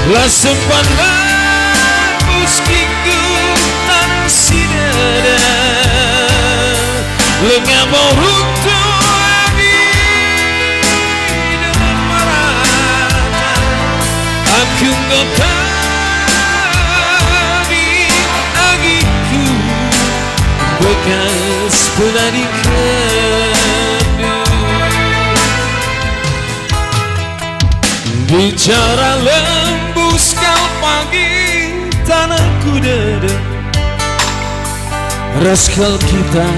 La sempana muskiku tan sidada Lengah mau runtuh lagi dengan marah Aku ngotani agiku bekas penadikan Bicara lembus kal pagi tanahku dada Raskal kita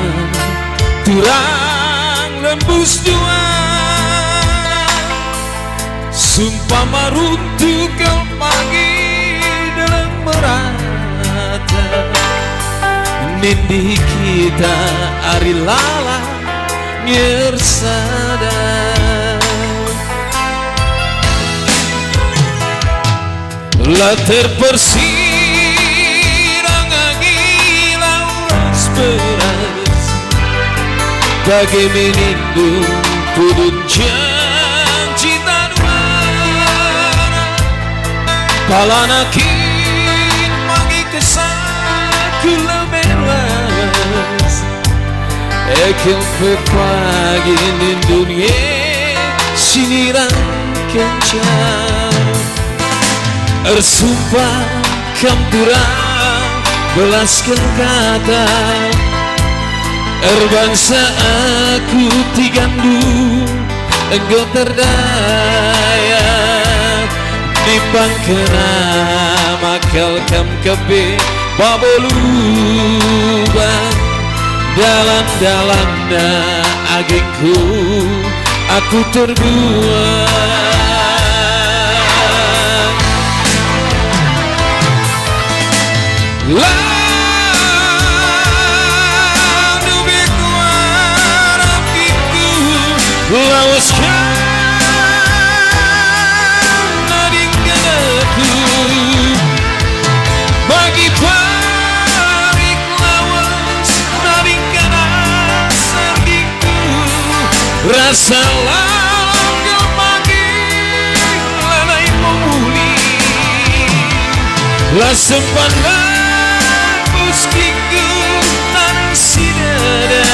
turang lembus dua Sumpah maruntuh kal pagi dalam merata Nindi kita ari lala nyersada La terpersirang angin lauras beras Bagai menindung pudun janji tanwara Palanakin mangi kesaku lemeras Ekel pepagi nindungnya sinirang kencang Ersumpah kamturang belaskan kata Erbangsa aku tigandu engkau terdaya Nimbang kena makal kam kebe babolubang Dalam-dalamnya agengku aku terbuang Lalu bekuan apiku lawaskan nadingkan aku Bagi parik lawas nadingkan asar diku Rasa langgal pagi lanai memulih La sempana muskiku tan sidada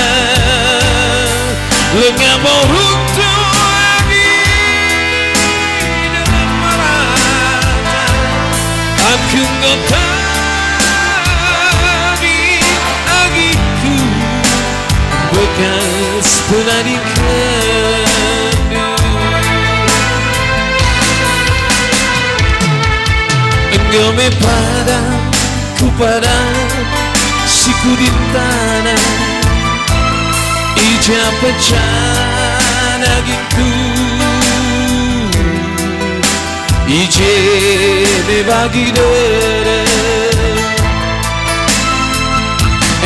Lengah mau runtuh lagi dengan marah Aku ngotani agiku bekas penadikan Engkau me padam ku padam siku di tanah Ija pecah nagingku Ije me bagi dere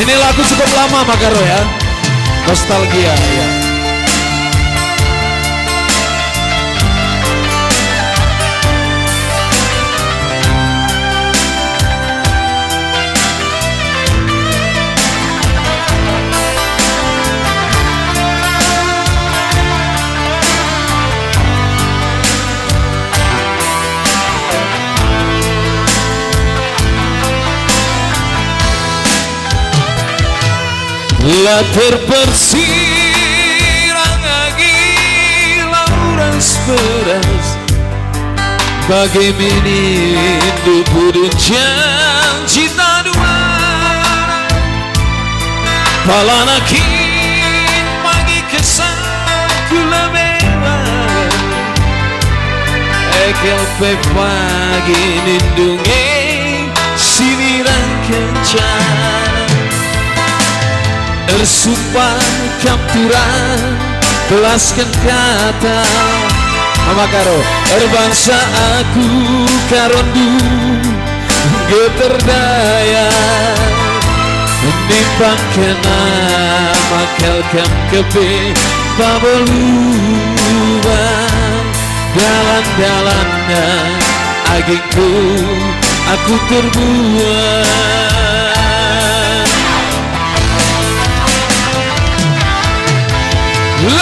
Ini lagu cukup lama Makaro ya Nostalgia ya La terpersirang angin lauras beras Bagai menindu pudun janji taduara Palanakin pagi kesaku lemewan Ekel pagi nindungi sinirang kencang Ersumpah kapturan belaskan kata Mama Karo erbangsa aku karondu geterdaya Menimbang kena makal kam kebe babolubang Dalam-dalamnya agengku aku terbuang Lalu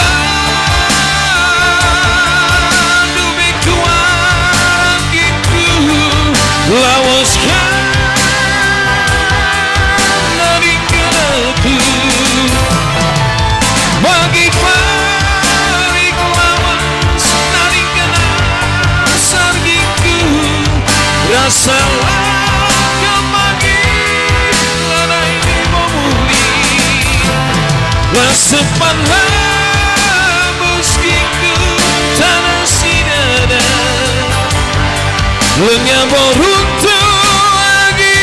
bekuan agiku Masalah kemanggilan ini memulih Waspadlah meski ku tanah sinada Lenyap beruntung lagi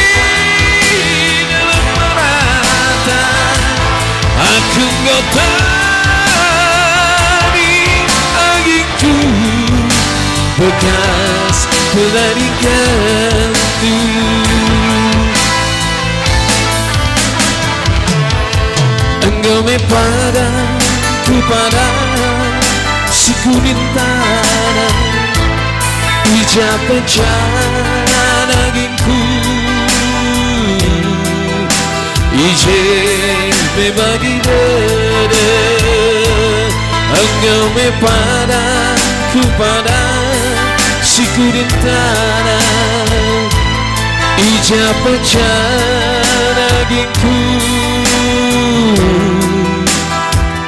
dalam merata Aku ngotani agiku bekas pelarikan Engkau padaku pada si kuning tanah Ijab pecahan agingku Ije membagi dada Engkau padaku pada si kuning tanah Ijab pecahan agingku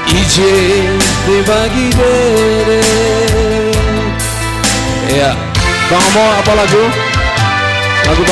Ije membagi dada. Ya, Bang Mo, apa lagu? Lagu